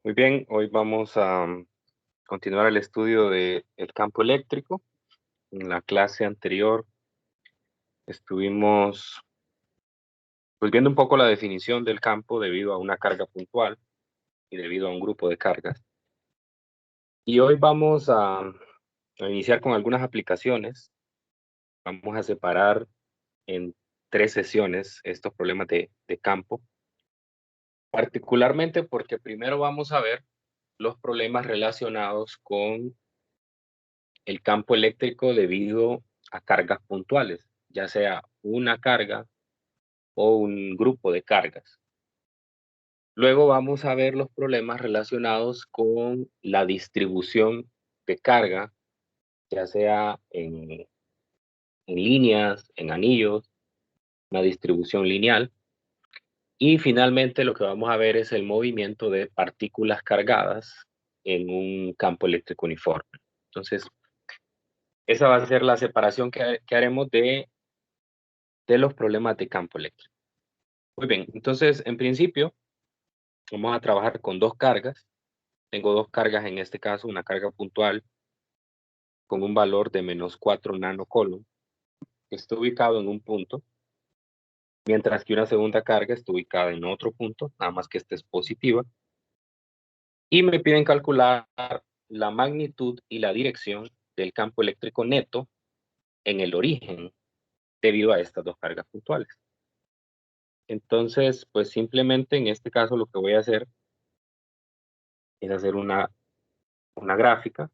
Muy bien, hoy vamos a continuar el estudio del campo eléctrico. En la clase anterior estuvimos pues, viendo un poco la definición del campo debido a una carga puntual y debido a un grupo de cargas. Y hoy vamos a iniciar con algunas aplicaciones. Vamos a separar en 3 sesiones estos problemas de campo, particularmente porque primero vamos a ver los problemas relacionados con el campo eléctrico debido a cargas puntuales, ya sea una carga o un grupo de cargas. Luego vamos a ver los problemas relacionados con la distribución de carga, ya sea en líneas, en anillos, una distribución lineal. Y finalmente lo que vamos a ver es el movimiento de partículas cargadas en un campo eléctrico uniforme. Entonces, esa va a ser la separación que haremos de los problemas de campo eléctrico. Muy bien, entonces en principio vamos a trabajar con dos cargas. Tengo dos cargas en este caso, una carga puntual con un valor de -4 nanocoulomb, que está ubicado en un punto, mientras que una segunda carga está ubicada en otro punto, nada más que esta es positiva. Y me piden calcular la magnitud y la dirección del campo eléctrico neto en el origen debido a estas dos cargas puntuales. Entonces, pues simplemente en este caso lo que voy a hacer es hacer una gráfica,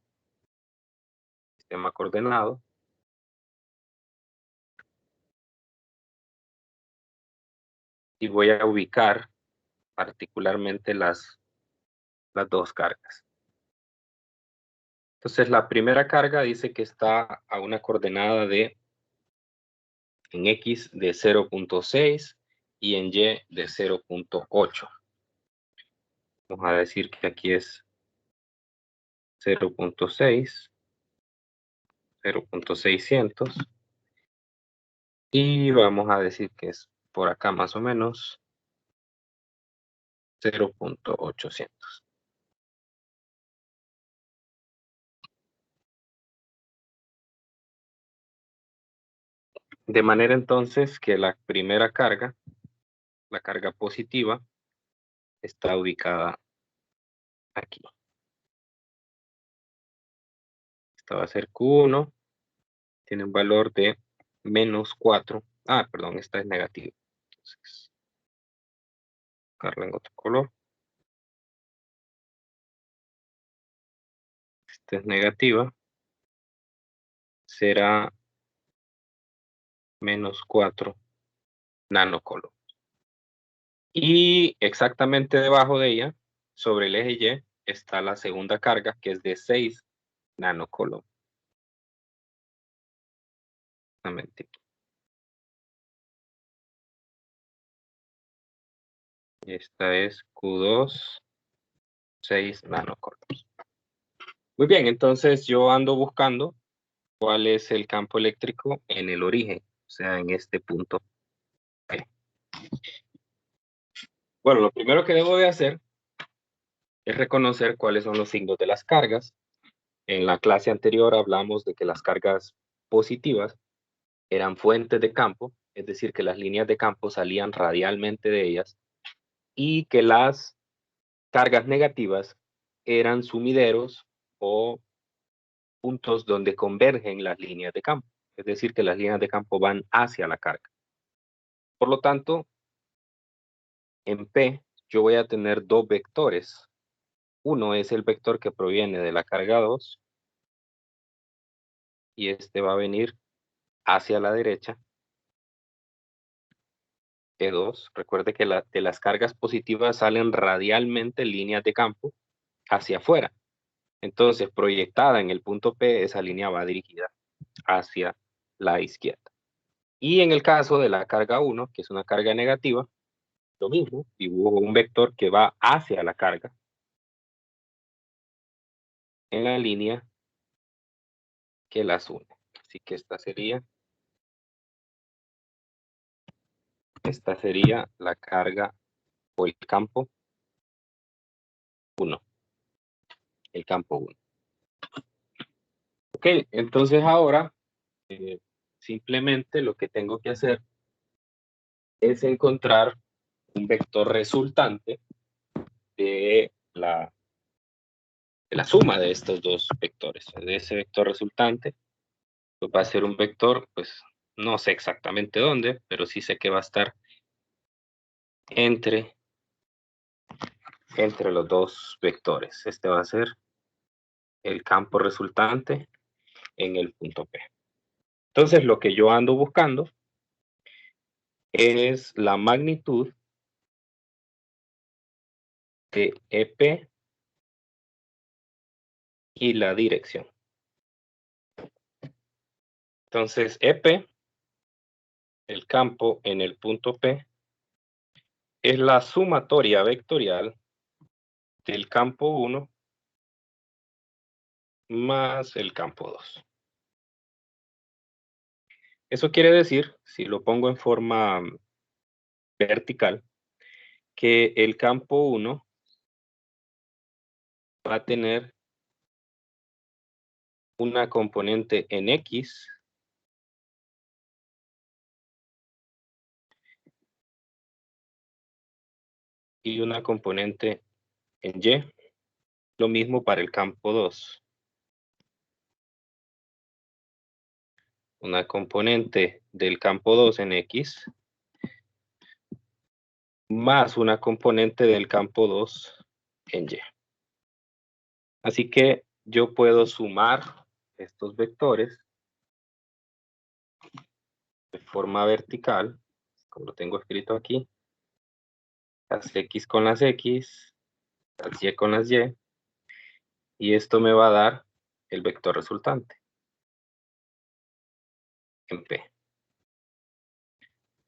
sistema coordenado, y voy a ubicar particularmente las dos cargas. Entonces, la primera carga dice que está a una coordenada en X de 0.6 y en Y de 0.8. Vamos a decir que aquí es 0.6, 0.600, y vamos a decir que es por acá más o menos 0.800. De manera entonces que la primera carga, la carga positiva, está ubicada aquí. Esta va a ser Q1, tiene un valor de -4. Perdón, esta es negativa. Entonces, buscarla en otro color. Esta es negativa. Será -4 nanocoulomb. Y exactamente debajo de ella, sobre el eje Y, está la segunda carga, que es de 6 nanocoulomb. Exactamente. Y esta es Q2, 6 nanocoulombs. Muy bien, entonces yo ando buscando cuál es el campo eléctrico en el origen, o sea, en este punto P. Bueno, lo primero que debo de hacer es reconocer cuáles son los signos de las cargas. En la clase anterior hablamos de que las cargas positivas eran fuentes de campo, es decir, que las líneas de campo salían radialmente de ellas, y que las cargas negativas eran sumideros o puntos donde convergen las líneas de campo, es decir, que las líneas de campo van hacia la carga. Por lo tanto, en P yo voy a tener dos vectores. Uno es el vector que proviene de la carga 2 y este va a venir hacia la derecha, E2. Recuerde que de las cargas positivas salen radialmente líneas de campo hacia afuera. Entonces, proyectada en el punto P, esa línea va dirigida hacia la izquierda. Y en el caso de la carga 1, que es una carga negativa, lo mismo, dibujo un vector que va hacia la carga en la línea que las une. Así que esta sería la carga o el campo 1, el campo 1. Ok, entonces ahora simplemente lo que tengo que hacer es encontrar un vector resultante de la suma de estos dos vectores. De ese vector resultante, pues va a ser un vector, pues no sé exactamente dónde, pero sí sé que va a estar entre los dos vectores. Este va a ser el campo resultante en el punto P. Entonces, lo que yo ando buscando es la magnitud de EP y la dirección. Entonces, EP, el campo en el punto P, es la sumatoria vectorial del campo 1 más el campo 2. Eso quiere decir, si lo pongo en forma vertical, que el campo 1 va a tener una componente en X y una componente en Y. Lo mismo para el campo 2. Una componente del campo 2 en X más una componente del campo 2 en Y. Así que yo puedo sumar estos vectores de forma vertical, como lo tengo escrito aquí, las X con las X, las Y con las Y, y esto me va a dar el vector resultante en P.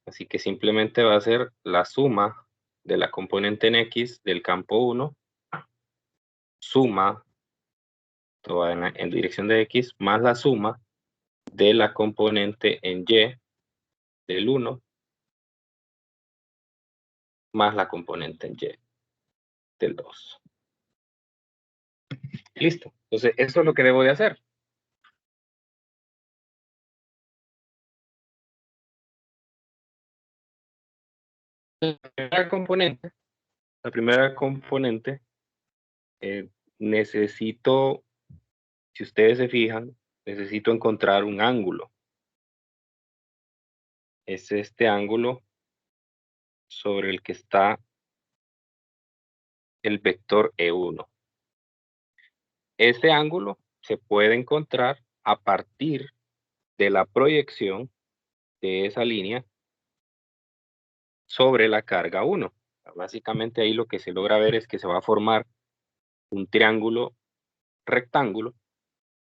Así que simplemente va a ser la suma de la componente en X del campo 1, suma, esto va en dirección de X, más la suma de la componente en Y del 1, más la componente en Y del 2. Listo. Entonces, eso es lo que debo de hacer. La primera componente necesito, si ustedes se fijan, necesito encontrar un ángulo. Es este ángulo sobre el que está el vector E1. Este ángulo se puede encontrar a partir de la proyección de esa línea sobre la carga 1. Básicamente ahí lo que se logra ver es que se va a formar un triángulo rectángulo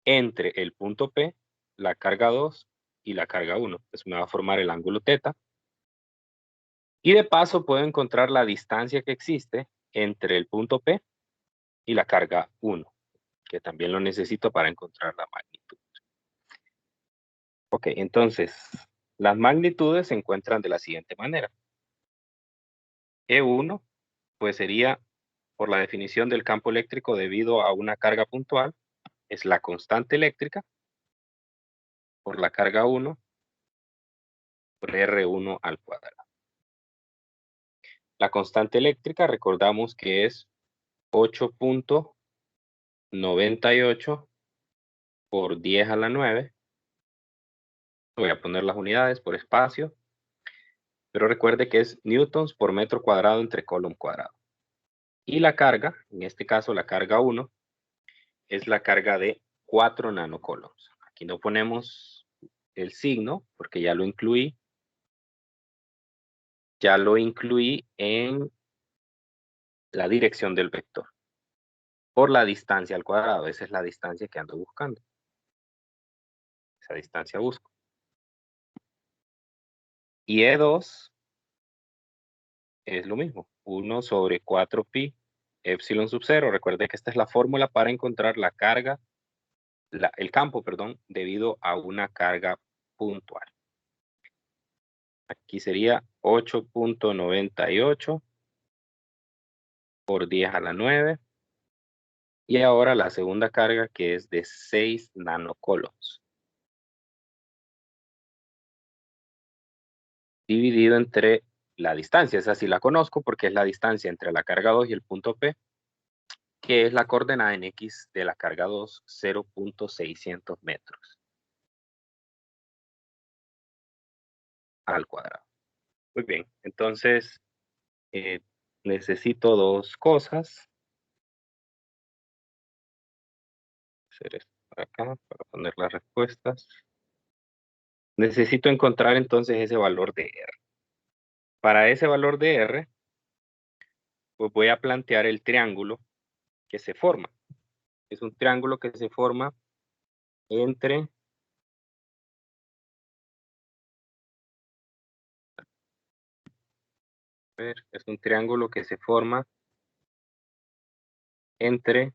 entre el punto P, la carga 2 y la carga 1. Pues me va a formar el ángulo θ. Y de paso puedo encontrar la distancia que existe entre el punto P y la carga 1, que también lo necesito para encontrar la magnitud. Ok, entonces, las magnitudes se encuentran de la siguiente manera. E1, pues sería, por la definición del campo eléctrico debido a una carga puntual, es la constante eléctrica por la carga 1 por R1 al cuadrado. La constante eléctrica, recordamos que es 8.98 por 10 a la 9. Voy a poner las unidades por espacio, pero recuerde que es newtons por metro cuadrado entre coulomb cuadrado. Y la carga, en este caso la carga 1, es la carga de 4 nanocoulombs. Aquí no ponemos el signo porque ya lo incluí. Ya lo incluí en la dirección del vector. Por la distancia al cuadrado. Esa es la distancia que ando buscando. Esa distancia busco. Y E2 es lo mismo. 1 sobre 4pi epsilon sub 0. Recuerde que esta es la fórmula para encontrar la carga, el campo, perdón, debido a una carga puntual. Aquí sería 8.98 por 10 a la 9 Y ahora la segunda carga, que es de 6 nanocoulombs. Dividido entre la distancia, esa sí la conozco porque es la distancia entre la carga 2 y el punto P, que es la coordenada en X de la carga 2, 0.600 metros al cuadrado. Muy bien, entonces necesito dos cosas. Hacer esto para acá, para poner las respuestas. Necesito encontrar entonces ese valor de R. Para ese valor de R, pues voy a plantear el triángulo que se forma. Es un triángulo que se forma entre es un triángulo que se forma entre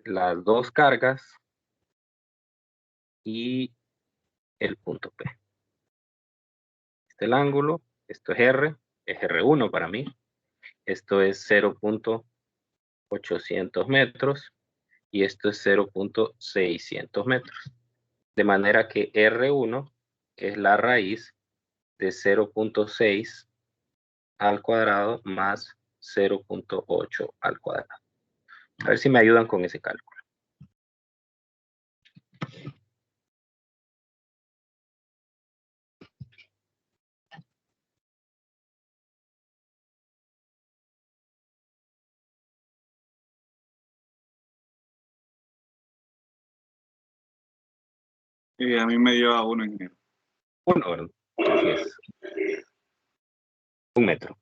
las dos cargas y el punto P. Este es el ángulo, esto es R, es R1 para mí. Esto es 0.800 metros y esto es 0.600 metros. De manera que R1 es la raíz de 0.6 al cuadrado más 0.8 al cuadrado. A ver si me ayudan con ese cálculo. A mí me dio a 1 en enero. 1, ¿verdad? Así es. 1 metro.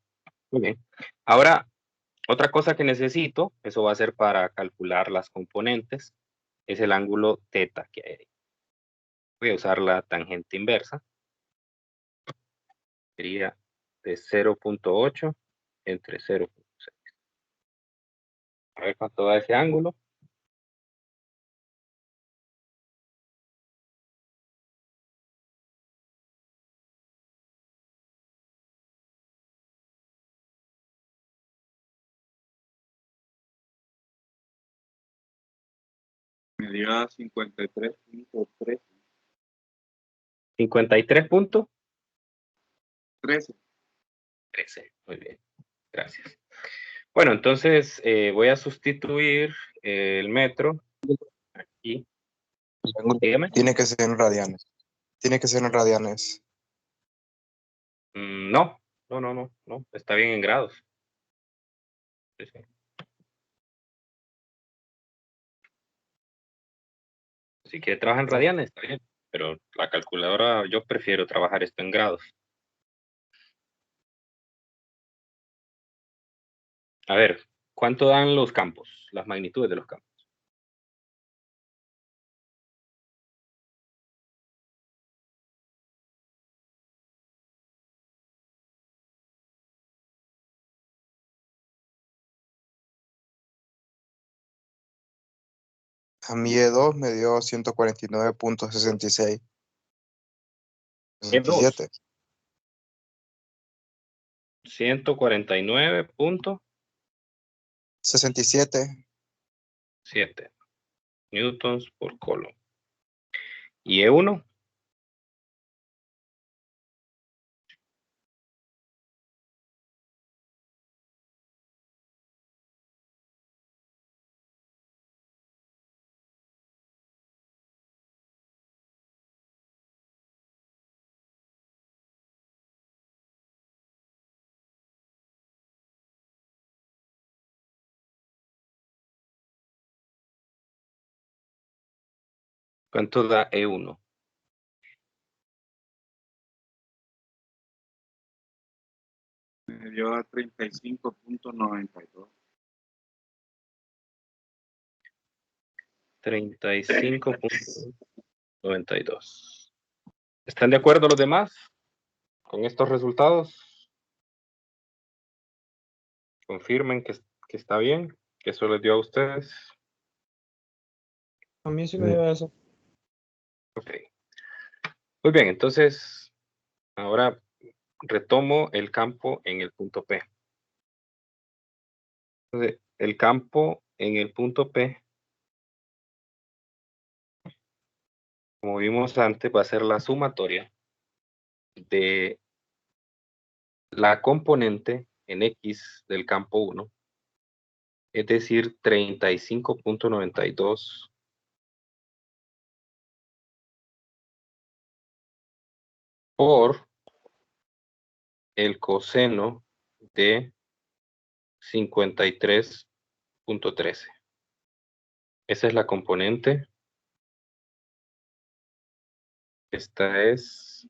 Muy bien. Ahora, otra cosa que necesito, eso va a ser para calcular las componentes, es el ángulo θ que hay ahí. Voy a usar la tangente inversa. Sería de 0.8 entre 0.6. A ver cuánto da ese ángulo. Me dio a 53.13. 53 puntos. 13. 13. Muy bien. Gracias. Bueno, entonces voy a sustituir el metro aquí. Dígame. Tiene que ser en radianes. Tiene que ser en radianes. No, no. Está bien en grados. Sí, sí. Si quiere trabajar en radianes, está bien. Pero la calculadora, yo prefiero trabajar esto en grados. A ver, ¿cuánto dan los campos? Las magnitudes de los campos. A mí E2 me dio 149.66. E2, 67. 149.7 67. newtons por coulomb. ¿Y E1? ¿Cuánto da E1? Me dio a 35.92. 35.92. ¿Están de acuerdo los demás con estos resultados? Confirmen que está bien, que eso les dio a ustedes. A mí sí me dio eso. Ok. Muy bien, entonces ahora retomo el campo en el punto P. Entonces, el campo en el punto P, como vimos antes, va a ser la sumatoria de la componente en X del campo 1, es decir, 35.92 por el coseno de 53.13. Esa es la componente. Esta es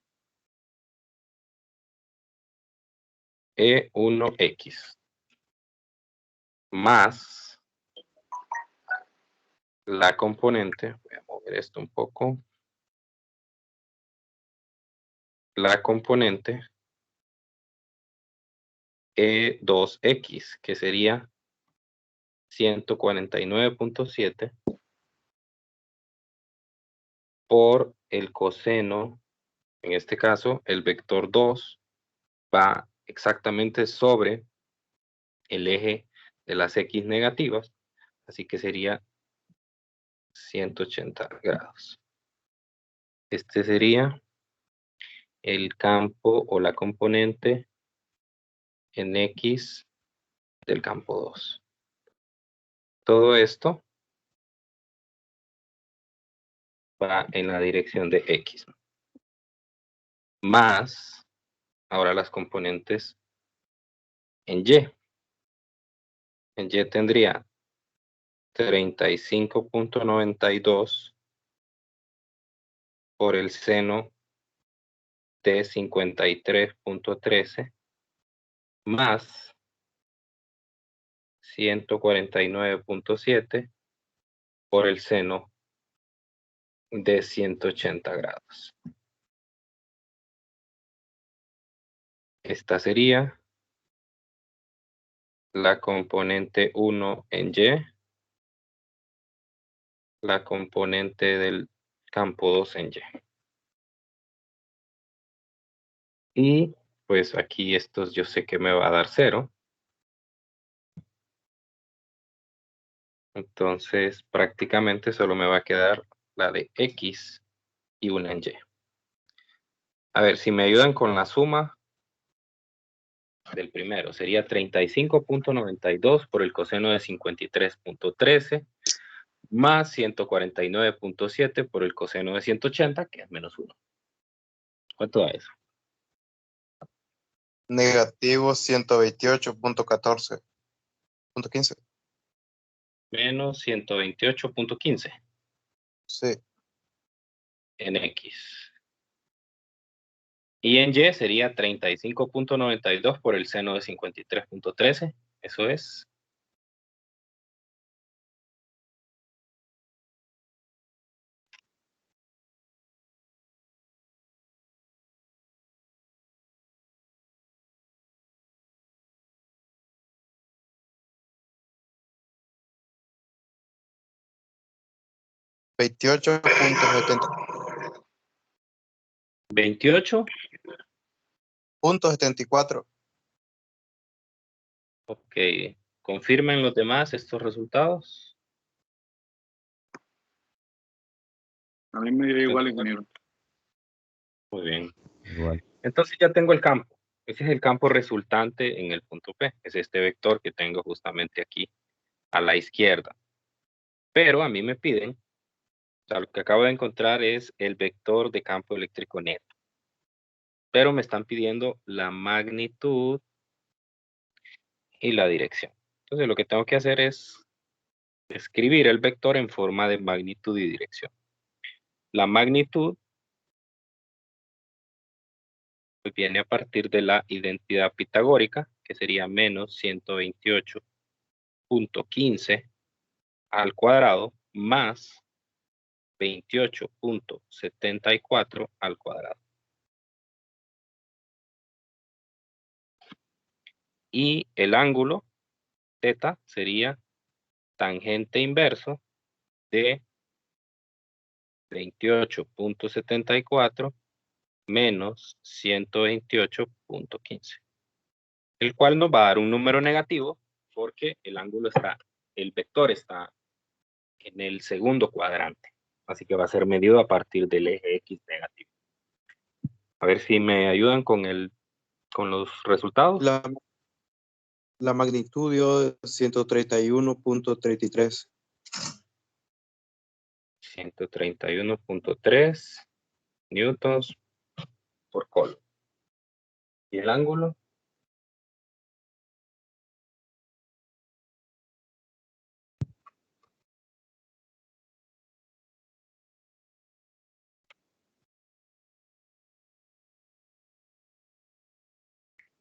E1X más la componente, voy a mover esto un poco, la componente E2X, que sería 149.7 por el coseno, en este caso, el vector 2 va exactamente sobre el eje de las X negativas, así que sería 180 grados. Este sería el campo o la componente en X del campo 2. Todo esto va en la dirección de X. Más, ahora las componentes en Y. En Y tendría 35.92 por el seno de 53.13 más 149.7 por el seno de 180 grados. Esta sería la componente 1 en Y, la componente del campo 2 en Y. Y pues aquí estos yo sé que me va a dar 0. Entonces prácticamente solo me va a quedar la de X y una en Y. A ver, si me ayudan con la suma del primero, sería 35.92 por el coseno de 53.13 más 149.7 por el coseno de 180, que es menos 1. ¿Cuánto da eso? Negativo 128.14.15. Menos 128.15 Sí. en X. Y en Y sería 35.92 por el seno de 53.13. Eso es 28.70. 28. Ok. ¿Confirmen los demás estos resultados? A mí me dio igual, ingeniero. Muy bien. Igual. Entonces ya tengo el campo. Ese es el campo resultante en el punto P. Es este vector que tengo justamente aquí a la izquierda. Pero a mí me piden, o sea, lo que acabo de encontrar es el vector de campo eléctrico neto. Pero me están pidiendo la magnitud y la dirección. Entonces lo que tengo que hacer es escribir el vector en forma de magnitud y dirección. La magnitud pues, viene a partir de la identidad pitagórica, que sería menos 128.15 al cuadrado más 28.74 al cuadrado. Y el ángulo θ sería tangente inverso de 28.74 menos 128.15, el cual nos va a dar un número negativo porque el vector está en el segundo cuadrante. Así que va a ser medido a partir del eje X negativo. A ver si me ayudan con los resultados. La magnitud dio 131.33. 131.3 newtons por coulomb. ¿Y el ángulo?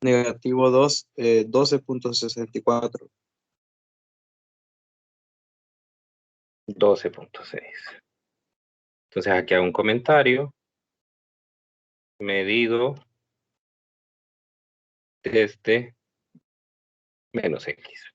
Negativo 12.64. 12.6. Entonces aquí hago un comentario. Medido desde menos X.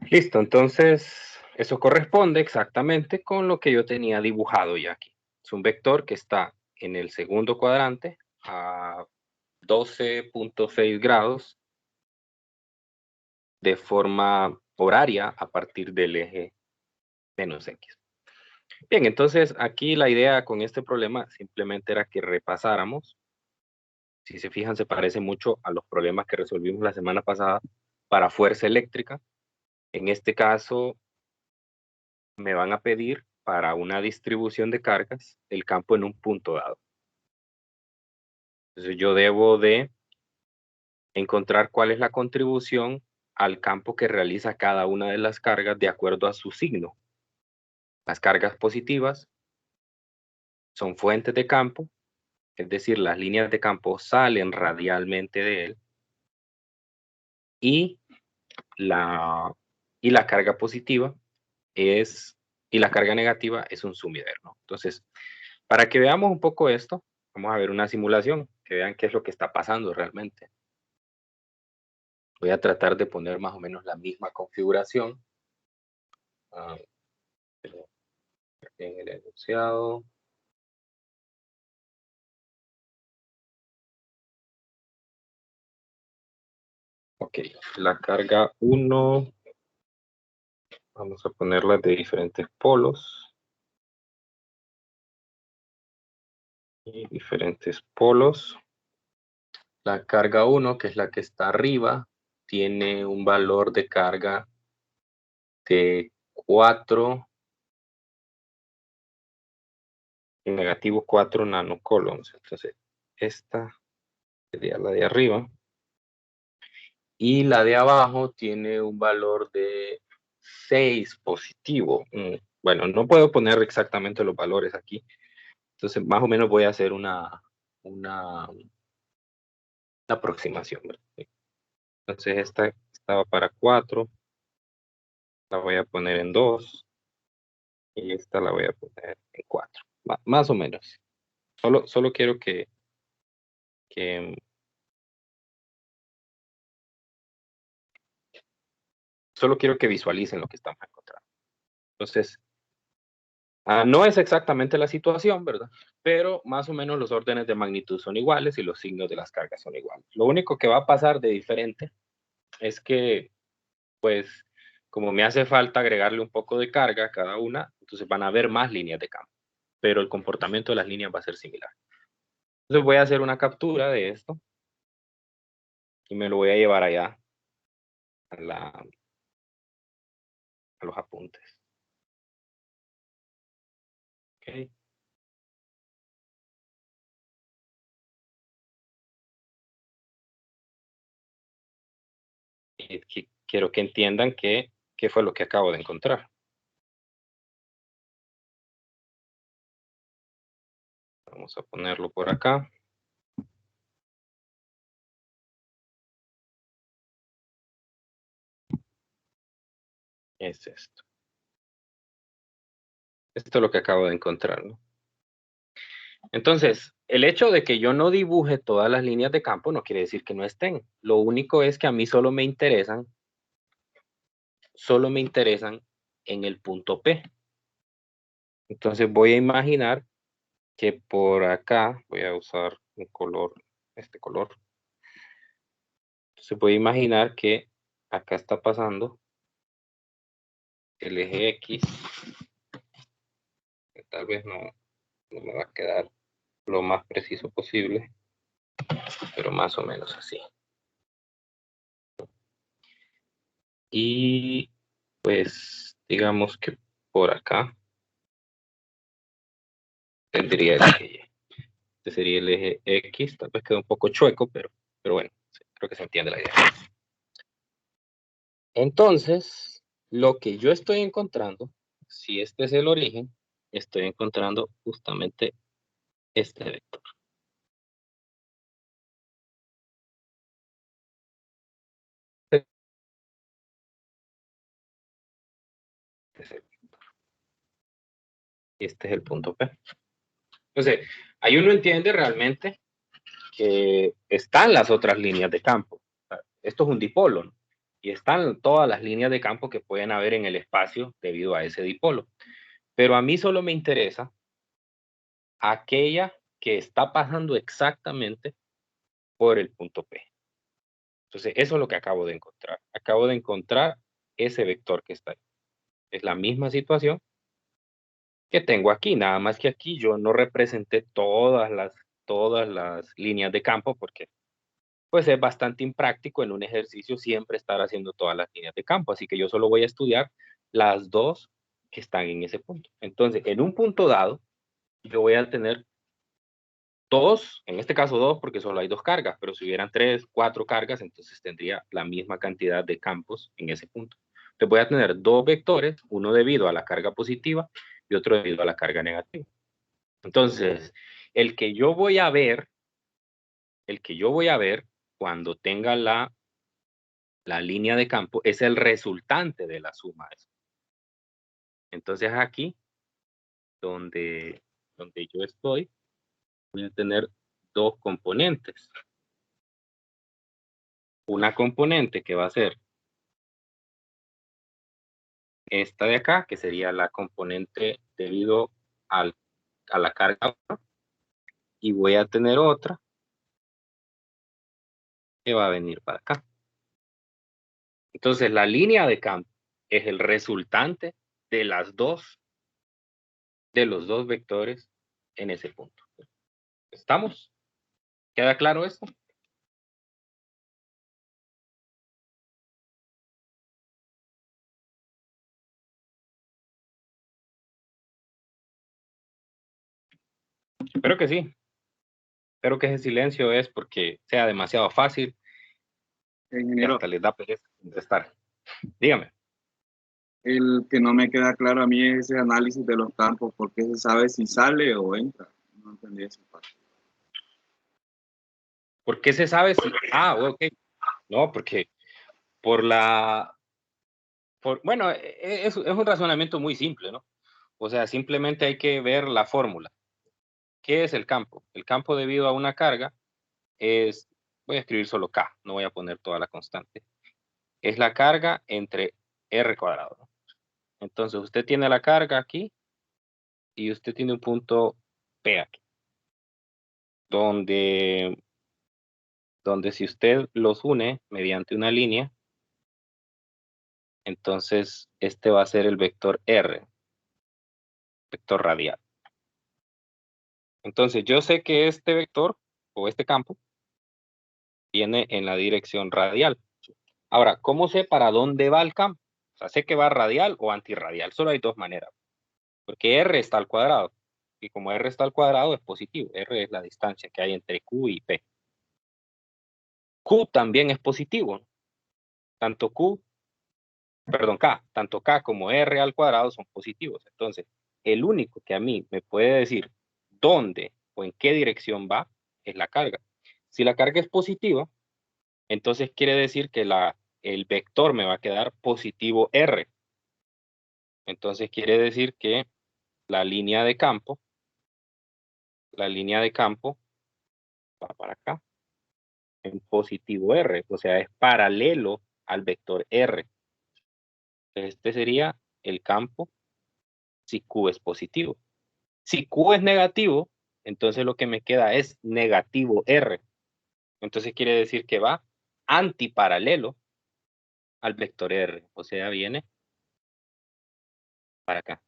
Listo, entonces eso corresponde exactamente con lo que yo tenía dibujado ya aquí. Es un vector que está en el segundo cuadrante a 12.6 grados de forma horaria a partir del eje menos X. Bien, entonces aquí la idea con este problema simplemente era que repasáramos. Si se fijan, se parece mucho a los problemas que resolvimos la semana pasada para fuerza eléctrica. En este caso, me van a pedir para una distribución de cargas el campo en un punto dado. Entonces yo debo de encontrar cuál es la contribución al campo que realiza cada una de las cargas de acuerdo a su signo. Las cargas positivas son fuentes de campo, es decir, las líneas de campo salen radialmente de él, y la carga positiva y la carga negativa es un sumidero, ¿no? Entonces, para que veamos un poco esto, vamos a ver una simulación, que vean qué es lo que está pasando realmente. Voy a tratar de poner más o menos la misma configuración. En el enunciado. Ok, la carga 1, vamos a ponerla de diferentes polos. Y diferentes polos. La carga 1, que es la que está arriba, tiene un valor de carga de 4, negativo 4 nanocoulombs. Entonces, esta sería la de arriba. Y la de abajo tiene un valor de 6 positivo. Bueno, no puedo poner exactamente los valores aquí. Entonces, más o menos voy a hacer una aproximación, ¿verdad? Entonces, esta estaba para 4. La voy a poner en 2. Y esta la voy a poner en 4. Más o menos. Solo quiero que visualicen lo que estamos encontrando. Entonces, no es exactamente la situación, ¿verdad? Pero más o menos los órdenes de magnitud son iguales y los signos de las cargas son iguales. Lo único que va a pasar de diferente es que, pues, como me hace falta agregarle un poco de carga a cada una, entonces van a haber más líneas de campo, pero el comportamiento de las líneas va a ser similar. Entonces voy a hacer una captura de esto y me lo voy a llevar allá a los apuntes. Okay. Y quiero que entiendan qué fue lo que acabo de encontrar. Vamos a ponerlo por acá. Es esto. Esto es lo que acabo de encontrar, ¿no? Entonces, el hecho de que yo no dibuje todas las líneas de campo no quiere decir que no estén. Lo único es que a mí solo me interesan en el punto P. Entonces voy a imaginar que por acá, voy a usar un color, este color. Se puede imaginar que acá está pasando el eje X, que tal vez no me va a quedar lo más preciso posible, pero más o menos así. Y pues digamos que por acá tendría el eje Y. Este sería el eje X, tal vez queda un poco chueco, pero bueno, creo que se entiende la idea. Entonces, lo que yo estoy encontrando, si este es el origen, estoy encontrando justamente este vector. Este es el punto P. Entonces, ahí uno entiende realmente que están las otras líneas de campo. Esto es un dipolo, ¿no? Y están todas las líneas de campo que pueden haber en el espacio debido a ese dipolo. Pero a mí solo me interesa aquella que está pasando exactamente por el punto P. Entonces, eso es lo que acabo de encontrar. Acabo de encontrar ese vector que está ahí. Es la misma situación que tengo aquí, nada más que aquí yo no representé todas las líneas de campo porque pues es bastante impráctico en un ejercicio siempre estar haciendo todas las líneas de campo, así que yo solo voy a estudiar las dos que están en ese punto. Entonces, en un punto dado, yo voy a tener dos, en este caso dos, porque solo hay dos cargas, pero si hubieran tres, cuatro cargas, entonces tendría la misma cantidad de campos en ese punto. Entonces voy a tener dos vectores, uno debido a la carga positiva y otro debido a la carga negativa. Entonces, el que yo voy a ver cuando tenga la línea de campo es el resultante de la suma. Entonces aquí, donde yo estoy, voy a tener dos componentes. Una componente que va a ser esta de acá, que sería la componente debido a la carga, y voy a tener otra que va a venir para acá. Entonces la línea de campo es el resultante de los dos vectores en ese punto. ¿Estamos? ¿Queda claro esto? Espero que sí. Espero que ese silencio es porque sea demasiado fácil y Ingeniero, hasta les da pereza contestar. Dígame. el que no me queda claro a mí es ese análisis de los campos, porque se sabe si sale o entra. No entendí esa parte. ¿Por qué se sabe si? Ah, ok. No, porque bueno, es un razonamiento muy simple, ¿no? O sea, simplemente hay que ver la fórmula. ¿Qué es el campo? El campo debido a una carga es, voy a escribir solo K, no voy a poner toda la constante. Es la carga entre R cuadrado, ¿no? Entonces usted tiene la carga aquí y usted tiene un punto P aquí, donde si usted los une mediante una línea, entonces este va a ser el vector R, vector radial. Entonces yo sé que este vector o este campo viene en la dirección radial. Ahora, ¿cómo sé para dónde va el campo? O sea, sé que va radial o antirradial. Solo hay dos maneras. Porque R está al cuadrado. Y como R está al cuadrado es positivo. R es la distancia que hay entre Q y P. Q también es positivo. Tanto tanto K como R al cuadrado son positivos. Entonces, el único que a mí me puede decir dónde o en qué dirección va es la carga. Si la carga es positiva, entonces quiere decir que el vector me va a quedar positivo R. Entonces quiere decir que la línea de campo va para acá, en positivo R, o sea, es paralelo al vector R. Este sería el campo si Q es positivo. Si Q es negativo, Entonces lo que me queda es negativo R. Entonces quiere decir que va antiparalelo al vector R. O sea, viene para acá.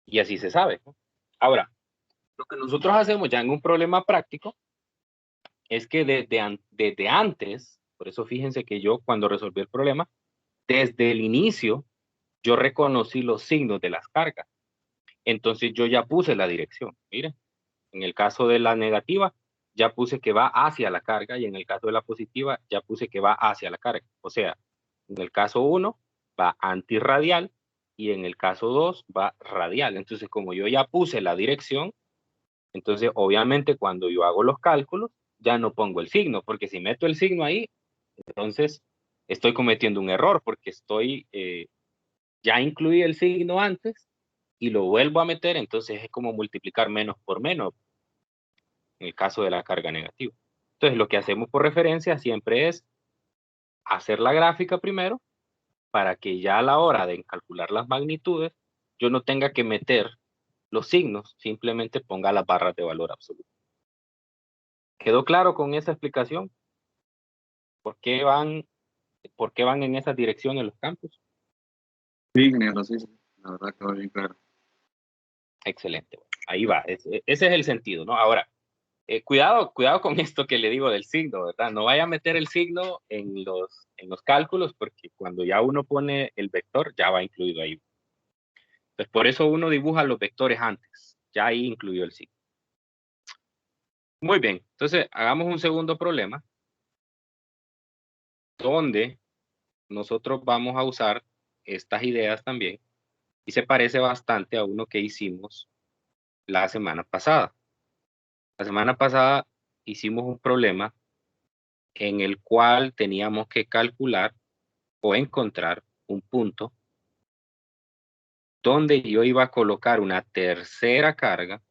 Y así se sabe, ¿no? Ahora, lo que nosotros hacemos ya en un problema práctico es que desde antes, por eso fíjense que yo cuando resolví el problema, desde el inicio, yo reconocí los signos de las cargas. Entonces yo ya puse la dirección. Miren, en el caso de la negativa, ya puse que va hacia la carga, y en el caso de la positiva, ya puse que va hacia la carga. O sea, en el caso 1 va antirradial, y en el caso 2 va radial. Entonces, como yo ya puse la dirección, entonces obviamente cuando yo hago los cálculos, ya no pongo el signo, porque si meto el signo ahí, entonces estoy cometiendo un error, porque ya incluí el signo antes y lo vuelvo a meter, entonces es como multiplicar menos por menos en el caso de la carga negativa. Entonces lo que hacemos por referencia siempre es hacer la gráfica primero, para que ya a la hora de calcular las magnitudes, yo no tenga que meter los signos, simplemente ponga las barras de valor absoluto. ¿Quedó claro con esa explicación? ¿Por qué van en esas direcciones los campos? Sí, ingeniero, sí, sí. La verdad quedó bien claro. Excelente. Bueno, ahí va. Ese es el sentido, ¿no? Ahora, cuidado con esto que le digo del signo, ¿verdad? No vaya a meter el signo en los cálculos, porque cuando ya uno pone el vector, ya va incluido ahí. Entonces, por eso uno dibuja los vectores antes. Ya ahí incluyó el signo. Muy bien. Entonces, hagamos un segundo problema, donde nosotros vamos a usar estas ideas también, y se parece bastante a uno que hicimos la semana pasada. La semana pasada hicimos un problema en el cual teníamos que calcular o encontrar un punto donde yo iba a colocar una tercera carga,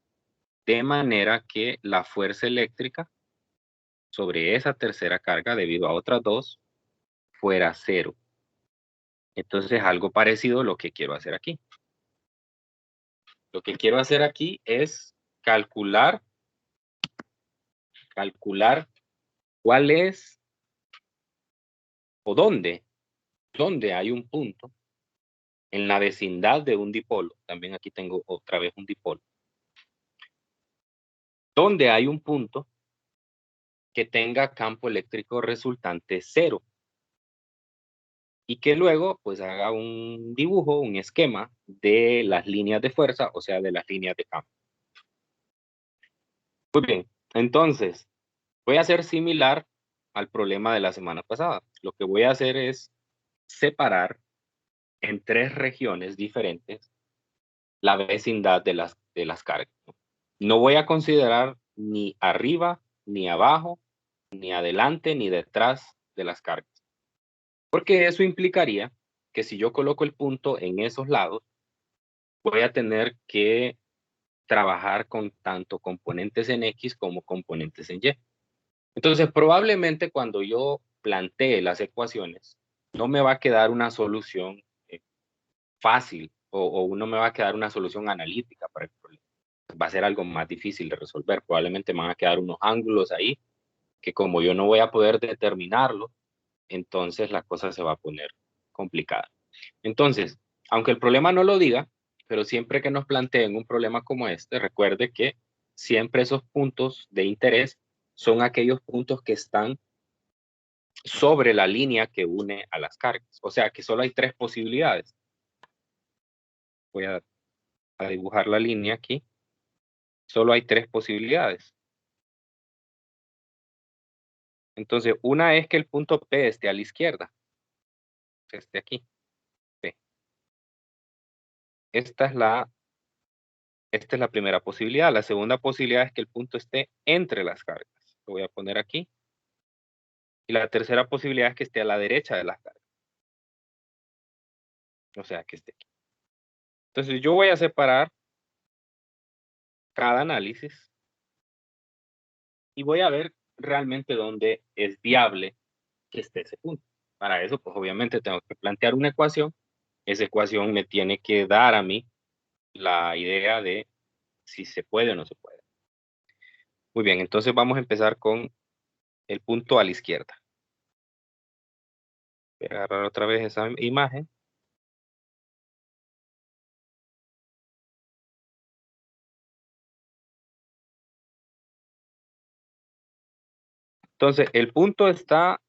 de manera que la fuerza eléctrica sobre esa tercera carga, debido a otras dos, fuera cero. Entonces, algo parecido a lo que quiero hacer aquí. Lo que quiero hacer aquí es calcular cuál es o dónde hay un punto en la vecindad de un dipolo. También aquí tengo otra vez un dipolo. Donde hay un punto que tenga campo eléctrico resultante cero. Y que luego pues haga un dibujo, un esquema de las líneas de fuerza, o sea, de las líneas de campo. Muy bien, entonces voy a hacer similar al problema de la semana pasada. Lo que voy a hacer es separar en 3 regiones diferentes la vecindad de las cargas. No voy a considerar ni arriba, ni abajo, ni adelante, ni detrás de las cargas. Porque eso implicaría que si yo coloco el punto en esos lados, voy a tener que trabajar con tanto componentes en X como componentes en Y. Entonces, probablemente cuando yo plantee las ecuaciones, no me va a quedar una solución fácil, o no me va a quedar una solución analítica para el problema. Va a ser algo más difícil de resolver. Probablemente me van a quedar unos ángulos ahí que, como yo no voy a poder determinarlo, entonces la cosa se va a poner complicada. Entonces, aunque el problema no lo diga, pero siempre que nos planteen un problema como este, recuerde que siempre esos puntos de interés son aquellos puntos que están sobre la línea que une a las cargas. O sea que solo hay 3 posibilidades. Voy a dibujar la línea aquí. Solo hay 3 posibilidades. Entonces, una es que el punto P esté a la izquierda. Esté aquí. P. Esta es la primera posibilidad. La segunda posibilidad es que el punto esté entre las cargas. Lo voy a poner aquí. Y la tercera posibilidad es que esté a la derecha de las cargas. O sea, que esté aquí. Entonces, yo voy a separar cada análisis y voy a ver realmente dónde es viable que esté ese punto. Para eso, pues obviamente tengo que plantear una ecuación. Esa ecuación me tiene que dar a mí la idea de si se puede o no se puede. Muy bien, entonces vamos a empezar con el punto a la izquierda. Voy a agarrar otra vez esa imagen. Entonces, el punto está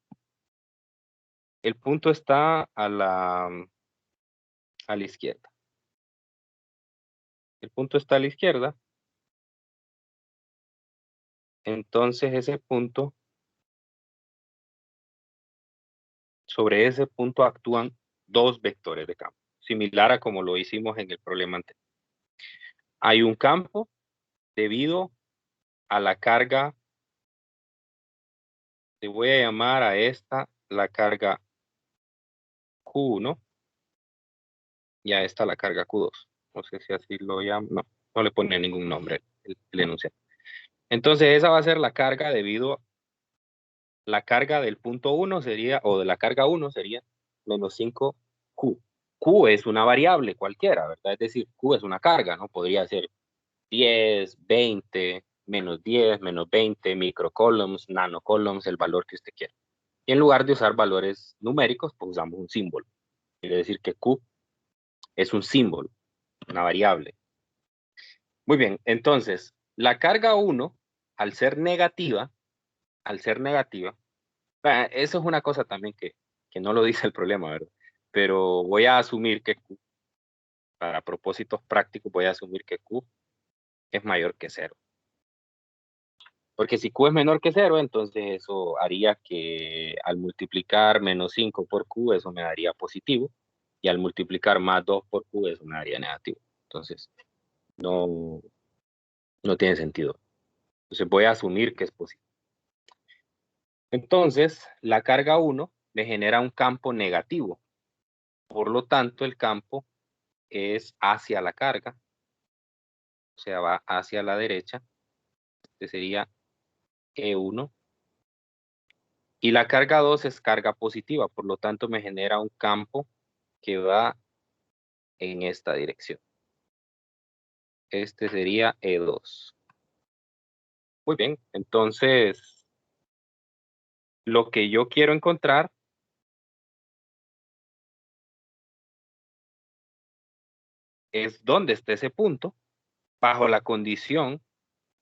a la izquierda. El punto está a la izquierda. Entonces, sobre ese punto actúan dos vectores de campo, similar a como lo hicimos en el problema anterior. Hay un campo debido a la carga, le voy a llamar a esta la carga Q1 y a esta la carga Q2. No sé si así lo llamo, no le pone ningún nombre el enunciado. Entonces esa va a ser la carga debido, la carga del punto 1 sería, o de la carga 1 sería menos 5Q. Q es una variable cualquiera, ¿verdad? Es decir, Q es una carga, ¿no? Podría ser 10, 20, menos 10, menos 20, microcolumns, nanocolumns, el valor que usted quiera. Y en lugar de usar valores numéricos, pues usamos un símbolo. Quiere decir que Q es un símbolo, una variable. Muy bien, entonces, la carga 1, al ser negativa, eso es una cosa también que no lo dice el problema, ¿verdad? Pero voy a asumir que Q, para propósitos prácticos, voy a asumir que Q es mayor que 0. Porque si Q es menor que 0, entonces eso haría que al multiplicar menos 5 por Q, eso me daría positivo. Y al multiplicar más 2 por Q, eso me daría negativo. Entonces, no tiene sentido. Entonces voy a asumir que es positivo. Entonces, la carga 1 me genera un campo negativo. Por lo tanto, el campo es hacia la carga. O sea, va hacia la derecha. Este sería E1. Y la carga 2 es carga positiva. Por lo tanto, me genera un campo que va en esta dirección. Este sería E2. Muy bien, entonces lo que yo quiero encontrar es dónde está ese punto, bajo la condición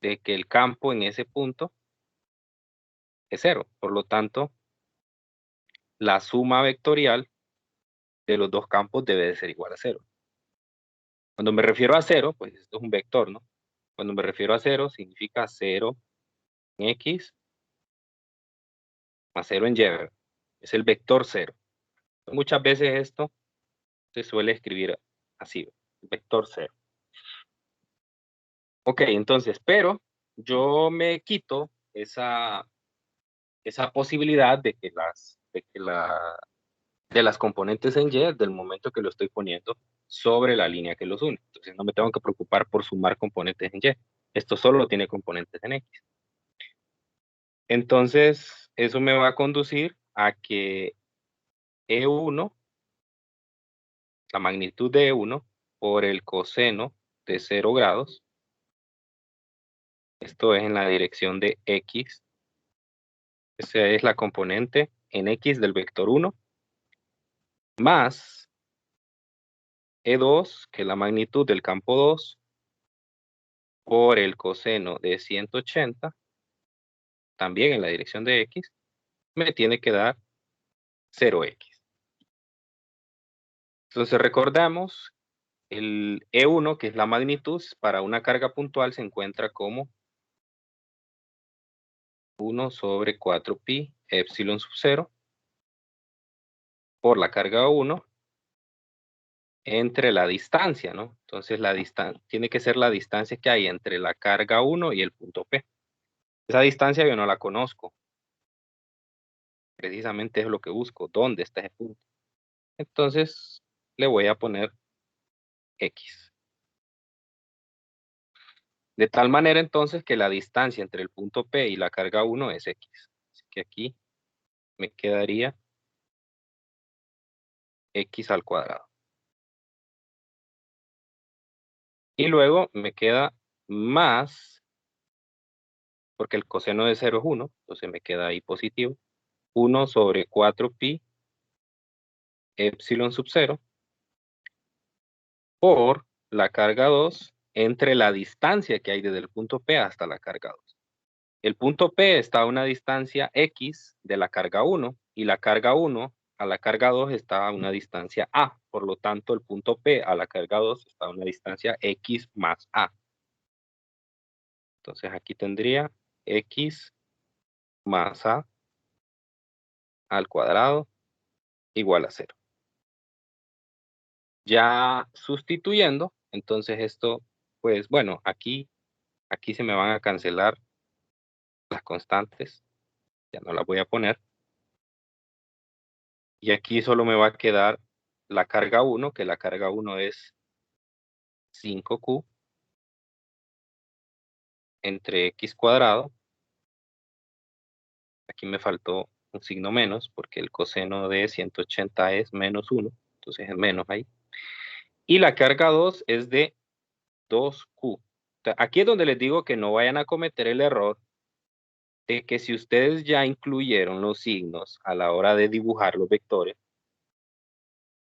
de que el campo en ese punto es 0. Por lo tanto, la suma vectorial de los dos campos debe de ser igual a 0. Cuando me refiero a 0, pues esto es un vector, ¿no? Cuando me refiero a 0, significa 0 en X más 0 en Y. Es el vector 0. Muchas veces esto se suele escribir así, vector 0. Ok, entonces, pero yo me quito esa posibilidad de las componentes en Y del momento que lo estoy poniendo sobre la línea que los une. Entonces no me tengo que preocupar por sumar componentes en Y. Esto solo tiene componentes en X. Entonces, eso me va a conducir a que E1, la magnitud de E1 por el coseno de 0 grados, esto es en la dirección de X, esa es la componente en X del vector 1, más E2, que es la magnitud del campo 2, por el coseno de 180, también en la dirección de X, me tiene que dar 0X. Entonces recordamos, el E1, que es la magnitud, para una carga puntual se encuentra como 1 sobre 4pi epsilon sub 0 por la carga 1 entre la distancia, ¿no? Entonces la distancia tiene que ser la distancia que hay entre la carga 1 y el punto P. Esa distancia yo no la conozco. Precisamente es lo que busco. ¿Dónde está ese punto? Entonces le voy a poner X. De tal manera entonces que la distancia entre el punto P y la carga 1 es X. Así que aquí me quedaría X al cuadrado. Y luego me queda más, porque el coseno de 0 es 1, entonces me queda ahí positivo, 1 sobre 4pi epsilon sub 0 por la carga 2 entre la distancia que hay desde el punto P hasta la carga 2. El punto P está a una distancia X de la carga 1 y la carga 1 a la carga 2 está a una distancia A. Por lo tanto, el punto P a la carga 2 está a una distancia X más A. Entonces aquí tendría X más A al cuadrado igual a 0. Ya sustituyendo, entonces esto, pues bueno, aquí se me van a cancelar las constantes. Ya no las voy a poner. Y aquí solo me va a quedar la carga 1, que la carga 1 es 5Q entre X cuadrado. Aquí me faltó un signo menos, porque el coseno de 180 es menos 1, entonces es menos ahí. Y la carga 2 es de 2Q. Aquí es donde les digo que no vayan a cometer el error de que si ustedes ya incluyeron los signos a la hora de dibujar los vectores,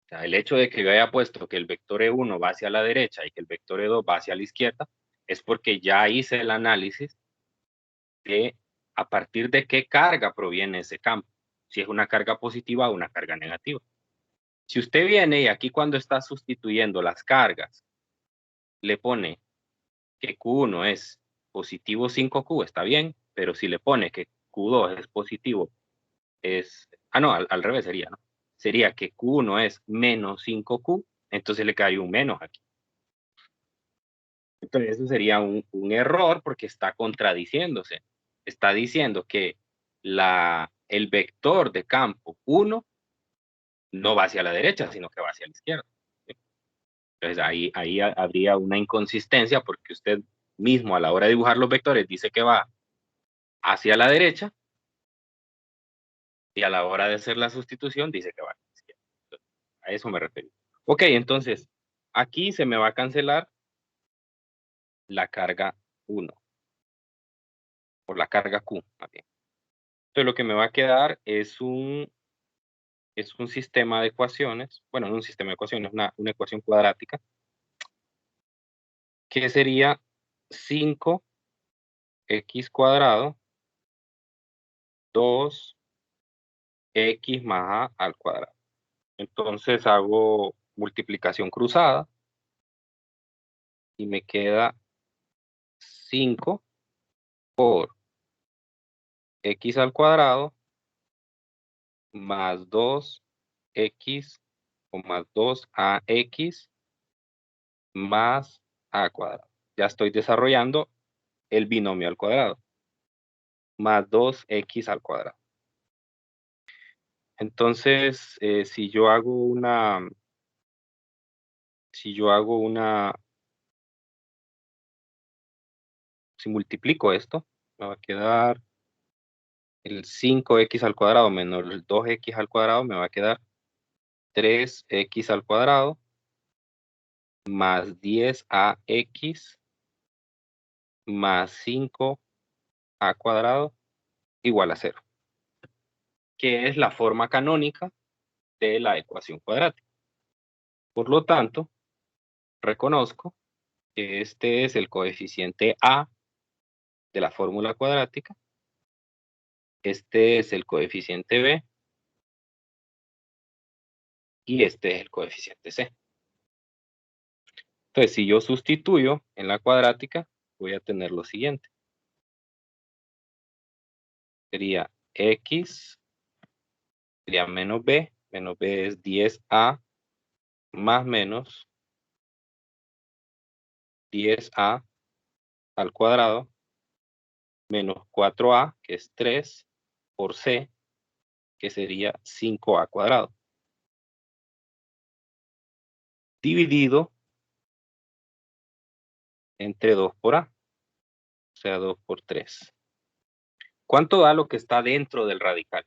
o sea, el hecho de que yo haya puesto que el vector E1 va hacia la derecha y que el vector E2 va hacia la izquierda, es porque ya hice el análisis de a partir de qué carga proviene ese campo, si es una carga positiva o una carga negativa. Si usted viene y aquí cuando está sustituyendo las cargas, le pone que Q1 es positivo 5Q, está bien, pero si le pone que Q2 es positivo, no, al revés sería, ¿no? Sería que Q1 es menos 5Q, entonces le cae un menos aquí. Entonces eso sería un error porque está contradiciéndose. Está diciendo que el vector de campo 1 no va hacia la derecha, sino que va hacia la izquierda. Entonces ahí habría una inconsistencia porque usted mismo a la hora de dibujar los vectores dice que va hacia la derecha y a la hora de hacer la sustitución dice que va hacia la izquierda. Entonces, a eso me refiero. Ok, entonces aquí se me va a cancelar la carga 1 por la carga Q. Okay. Entonces lo que me va a quedar es un sistema de ecuaciones, bueno, no un sistema de ecuaciones, una ecuación cuadrática, que sería 5x cuadrado 2x más a al cuadrado. Entonces hago multiplicación cruzada y me queda 5 por x al cuadrado más 2x o más 2ax más a cuadrado. Ya estoy desarrollando el binomio al cuadrado. Más 2x al cuadrado. Entonces, si yo hago una, si multiplico esto, me va a quedar el 5x al cuadrado menos el 2x al cuadrado, me va a quedar 3x al cuadrado más 10ax más 5a cuadrado igual a 0, que es la forma canónica de la ecuación cuadrática. Por lo tanto, reconozco que este es el coeficiente a de la fórmula cuadrática, este es el coeficiente b y este es el coeficiente c. Entonces, si yo sustituyo en la cuadrática, voy a tener lo siguiente. Sería x, sería menos b es 10a más menos 10a al cuadrado menos 4a, que es 3, por c, que sería 5a cuadrado. Dividido entre 2 por a, o sea, 2 por 3. ¿Cuánto da lo que está dentro del radical?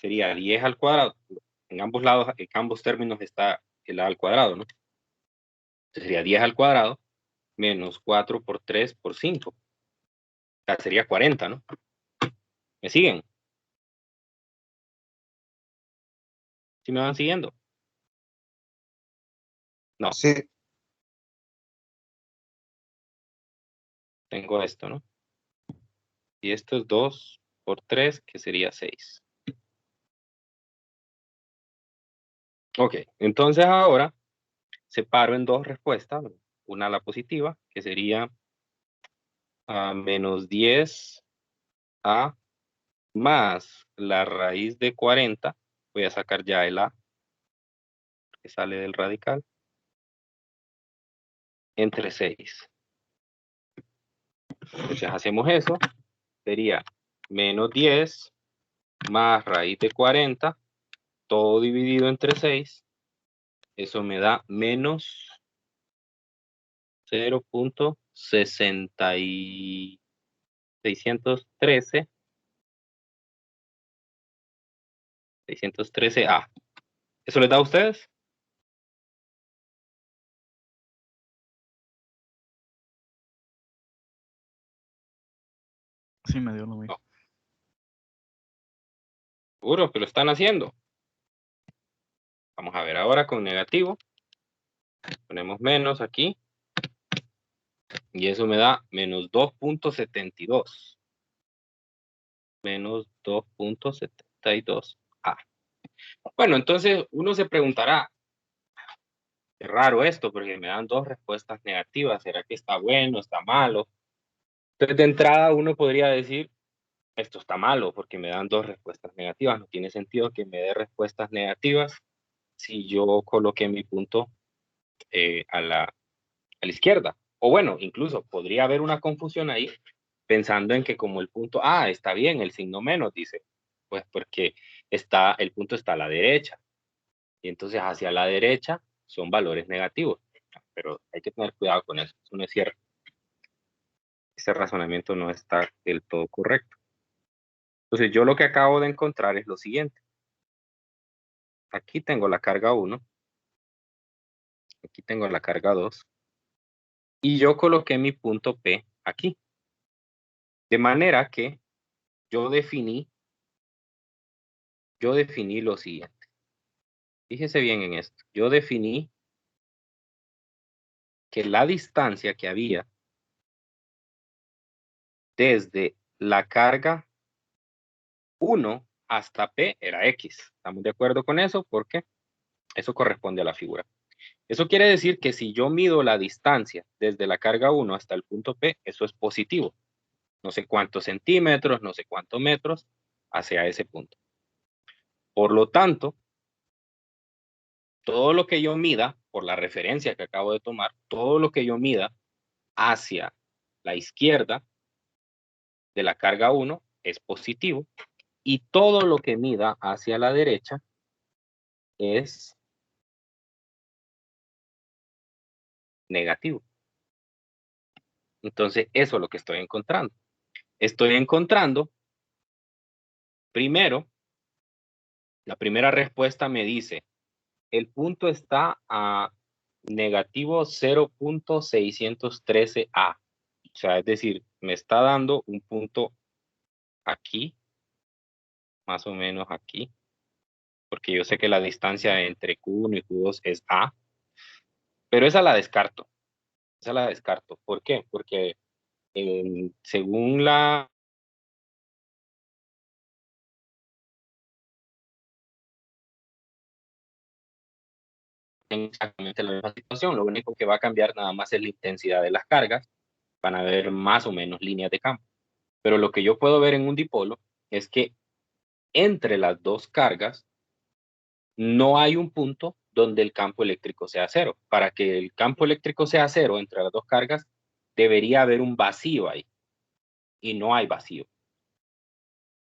sería 10 al cuadrado. En ambos lados, en ambos términos está el a al cuadrado, ¿no? Entonces sería 10 al cuadrado menos 4 por 3 por 5. O sea, sería 40, ¿no? ¿Me siguen? ¿Sí me van siguiendo? No, Sí, tengo esto, ¿no? Y esto es 2 por 3, que sería 6. Ok, entonces ahora separo en dos respuestas. Una la positiva, que sería menos 10 a más la raíz de 40. Voy a sacar ya el a, que sale del radical, entre 6. Entonces hacemos eso. Sería menos 10 más raíz de 40, todo dividido entre 6. Eso me da menos 0.613, 613A. ¿Eso les da a ustedes? Sí, me dio lo mismo. No. Seguro que lo están haciendo. Vamos a ver ahora con negativo. Ponemos menos aquí. Y eso me da menos 2.72. Menos 2.72A. Bueno, entonces uno se preguntará, qué raro esto, porque me dan dos respuestas negativas. ¿Será que está bueno, está malo? Entonces, de entrada, uno podría decir, esto está malo, porque me dan dos respuestas negativas. No tiene sentido que me dé respuestas negativas si yo coloqué mi punto a la izquierda. O bueno, incluso podría haber una confusión ahí, pensando en que como el punto, está bien, el signo menos, dice, pues porque el punto está a la derecha. Y entonces hacia la derecha son valores negativos. Pero hay que tener cuidado con eso. Eso no es cierto. Ese razonamiento no está del todo correcto. Entonces yo lo que acabo de encontrar es lo siguiente. Aquí tengo la carga 1. Aquí tengo la carga 2. Y yo coloqué mi punto P aquí. De manera que yo definí lo siguiente. Fíjese bien en esto. Yo definí que la distancia que había desde la carga 1 hasta P era X. ¿Estamos de acuerdo con eso? Porque eso corresponde a la figura. Eso quiere decir que si yo mido la distancia desde la carga 1 hasta el punto P, eso es positivo. No sé cuántos centímetros, no sé cuántos metros hacia ese punto. Por lo tanto, todo lo que yo mida, por la referencia que acabo de tomar, todo lo que yo mida hacia la izquierda de la carga 1 es positivo y todo lo que mida hacia la derecha es negativo. Entonces, eso es lo que estoy encontrando. Estoy encontrando, primero, la primera respuesta me dice, el punto está a negativo 0.613A. O sea, es decir, me está dando un punto aquí, más o menos aquí, porque yo sé que la distancia entre Q1 y Q2 es A, pero esa la descarto. Esa la descarto. ¿Por qué? Porque según la exactamente la misma situación, lo único que va a cambiar nada más es la intensidad de las cargas, van a haber más o menos líneas de campo. Pero lo que yo puedo ver en un dipolo es que entre las dos cargas no hay un punto donde el campo eléctrico sea cero. Para que el campo eléctrico sea cero entre las dos cargas, debería haber un vacío ahí. Y no hay vacío.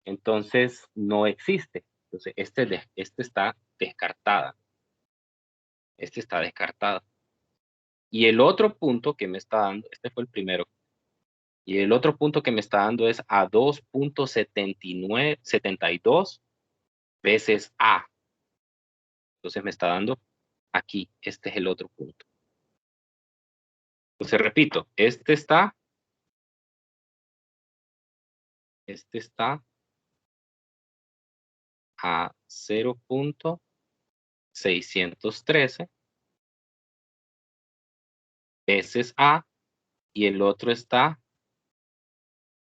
Entonces, no existe. Entonces, este está descartada. Este está descartado. Y el otro punto que me está dando, este fue el primero, y el otro punto que me está dando es a 2.72 veces A. Entonces me está dando aquí. Este es el otro punto. Entonces repito, este está a 0.613 veces A y el otro está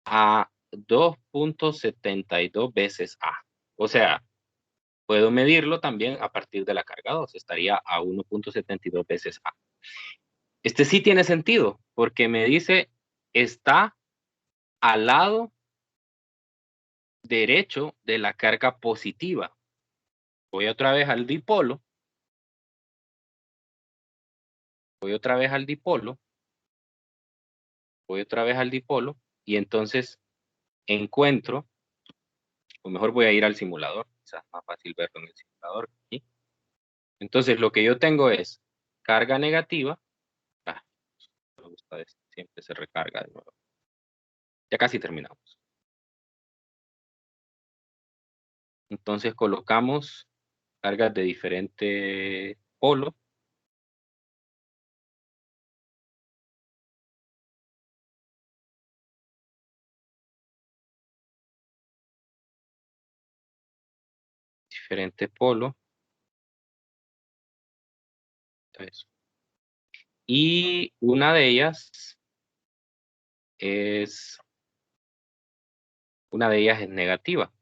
a 2.72 veces A. O sea, puedo medirlo también a partir de la carga 2. Estaría a 1.72 veces A. Este sí tiene sentido porque me dice está al lado derecho de la carga positiva. Voy otra vez al dipolo. Voy otra vez al dipolo. Voy otra vez al dipolo. Y entonces encuentro, o mejor voy a ir al simulador. Quizás más fácil verlo en el simulador. ¿Sí? Entonces lo que yo tengo es carga negativa. Me gusta esto. Siempre se recarga de nuevo. Ya casi terminamos. Entonces colocamos cargas de diferente polo. Diferente polo. Entonces, y una de ellas es negativa,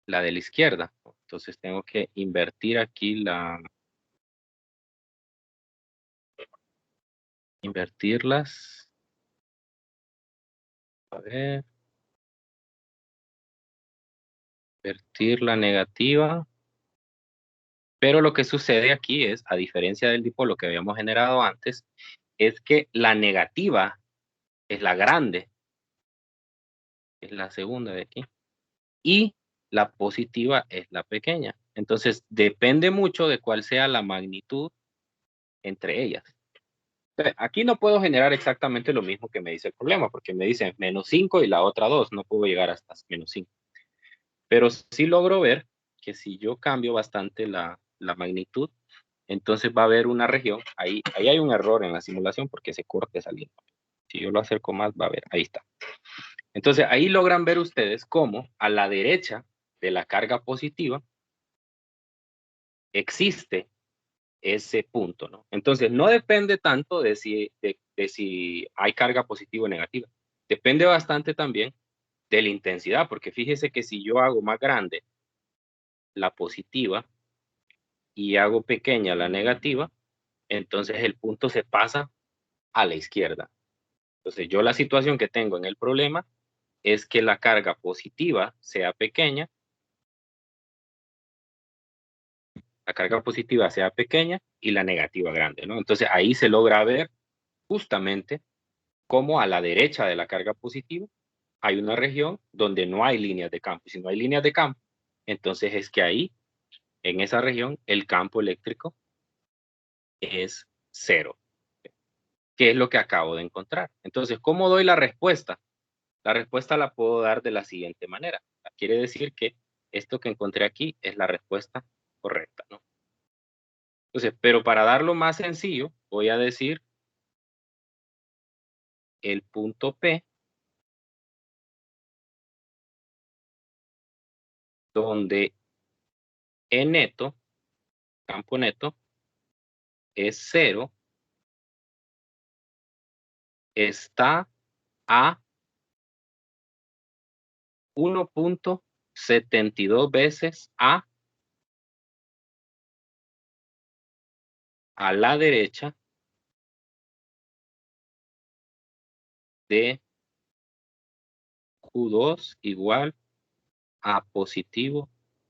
la de la izquierda. Entonces tengo que invertir aquí invertirlas. A ver. Invertir la negativa. Pero lo que sucede aquí es, a diferencia del dipolo que habíamos generado antes, es que la negativa es la grande. Es la segunda de aquí. Y la positiva es la pequeña. Entonces, depende mucho de cuál sea la magnitud entre ellas. Entonces, aquí no puedo generar exactamente lo mismo que me dice el problema, porque me dice menos 5 y la otra 2. No puedo llegar hasta menos 5. Pero sí logro ver que si yo cambio bastante la magnitud, entonces va a haber una región. Ahí hay un error en la simulación porque se corta esa línea. Si yo lo acerco más, va a ver. Ahí está. Entonces, ahí logran ver ustedes cómo a la derecha de la carga positiva existe ese punto, ¿no? Entonces, no depende tanto de si hay carga positiva o negativa. Depende bastante también de la intensidad, porque fíjese que si yo hago más grande la positiva y hago pequeña la negativa, entonces el punto se pasa a la izquierda. Entonces, yo la situación que tengo en el problema es que la carga positiva sea pequeña, y la negativa grande, ¿no? Entonces, ahí se logra ver justamente cómo a la derecha de la carga positiva hay una región donde no hay líneas de campo. Y si no hay líneas de campo, entonces es que ahí, en esa región, el campo eléctrico es 0, que es lo que acabo de encontrar. Entonces, ¿cómo doy la respuesta? La respuesta la puedo dar de la siguiente manera. Quiere decir que esto que encontré aquí es la respuesta correcta, ¿no? Entonces, pero para darlo más sencillo, voy a decir el punto P, donde E neto, campo neto, es 0, está a 1.72 veces a la derecha de Q2 igual a positivo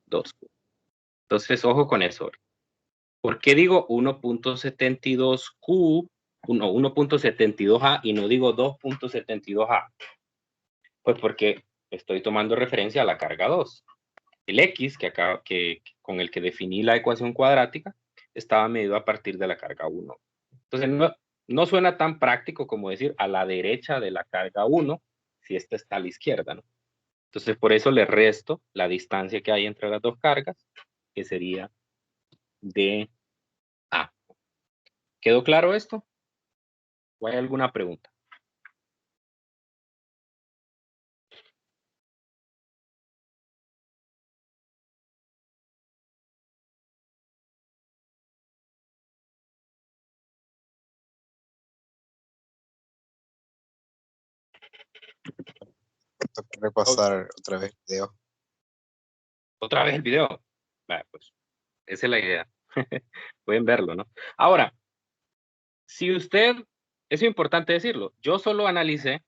2Q. Entonces, ojo con eso. ¿Por qué digo 1.72Q, 1.72A y no digo 2.72A? Pues porque estoy tomando referencia a la carga 2. El X, con el que definí la ecuación cuadrática, estaba medido a partir de la carga 1. Entonces, no suena tan práctico como decir a la derecha de la carga 1, si esta está a la izquierda, ¿no? Entonces, por eso le resto la distancia que hay entre las dos cargas, que sería dA. ¿Quedó claro esto? ¿O hay alguna pregunta? Tengo que repasar otra vez el video. ¿Otra vez el video? Vale, pues, esa es la idea. Pueden verlo, ¿no? Ahora, si usted, eso es importante decirlo, yo solo analicé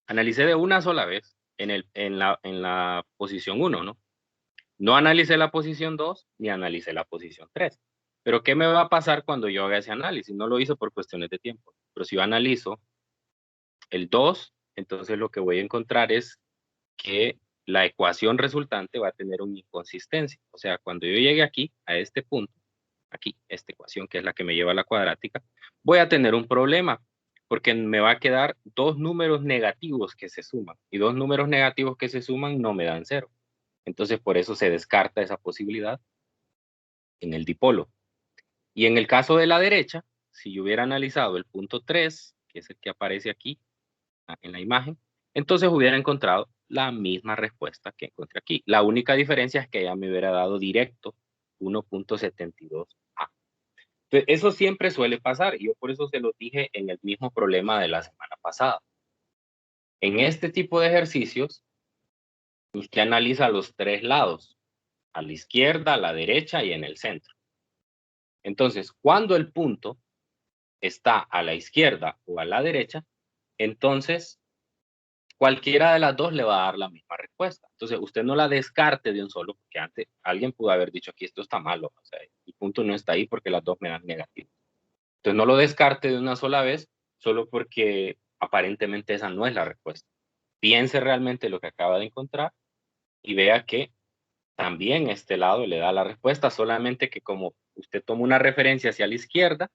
de una sola vez en la posición 1, ¿no? No analicé la posición 2 ni analicé la posición 3. Pero ¿qué me va a pasar cuando yo haga ese análisis? No lo hice por cuestiones de tiempo. Pero si yo analizo el 2, entonces lo que voy a encontrar es que la ecuación resultante va a tener una inconsistencia. O sea, cuando yo llegue aquí, a este punto, aquí, esta ecuación que es la que me lleva a la cuadrática, voy a tener un problema, porque me va a quedar dos números negativos que se suman, y dos números negativos que se suman no me dan 0. Entonces, por eso se descarta esa posibilidad en el dipolo. Y en el caso de la derecha, si yo hubiera analizado el punto 3, que es el que aparece aquí en la imagen, entonces hubiera encontrado la misma respuesta que encontré aquí. La única diferencia es que ya me hubiera dado directo 1.72A. Entonces, eso siempre suele pasar, y yo por eso se lo dije en el mismo problema de la semana pasada. En este tipo de ejercicios, usted analiza los tres lados, a la izquierda, a la derecha y en el centro. Entonces, cuando el punto está a la izquierda o a la derecha, entonces cualquiera de las dos le va a dar la misma respuesta. Entonces, usted no la descarte de un solo, porque antes alguien pudo haber dicho aquí esto está malo, o sea, el punto no está ahí porque las dos me dan negativo. Entonces, no lo descarte de una sola vez, solo porque aparentemente esa no es la respuesta. Piense realmente lo que acaba de encontrar y vea que también este lado le da la respuesta, solamente que como usted toma una referencia hacia la izquierda,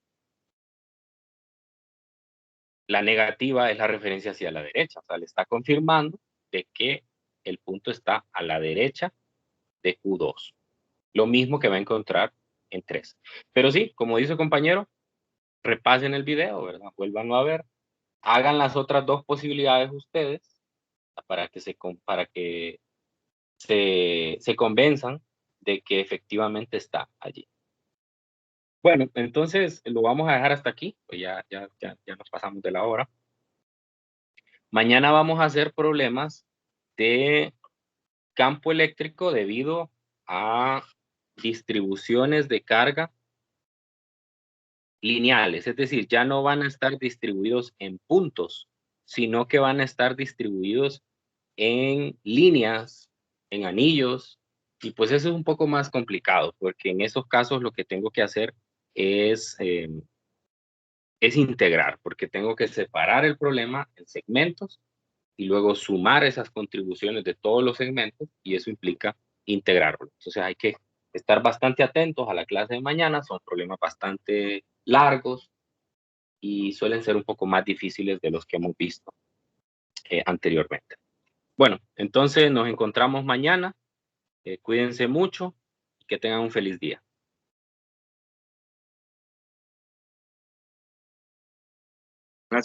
la negativa es la referencia hacia la derecha, o sea, le está confirmando de que el punto está a la derecha de Q2. Lo mismo que va a encontrar en 3. Pero sí, como dice el compañero, repasen el video, ¿verdad? Vuélvanlo a ver. Hagan las otras dos posibilidades ustedes para que se convenzan de que efectivamente está allí. Bueno, entonces lo vamos a dejar hasta aquí, pues ya nos pasamos de la hora. Mañana vamos a hacer problemas de campo eléctrico debido a distribuciones de carga lineales, es decir, ya no van a estar distribuidos en puntos, sino que van a estar distribuidos en líneas, en anillos, y pues eso es un poco más complicado, porque en esos casos lo que tengo que hacer es integrar, porque tengo que separar el problema en segmentos y luego sumar esas contribuciones de todos los segmentos, y eso implica integrarlo. Entonces hay que estar bastante atentos a la clase de mañana, son problemas bastante largos y suelen ser un poco más difíciles de los que hemos visto anteriormente. Bueno, entonces nos encontramos mañana, cuídense mucho y que tengan un feliz día.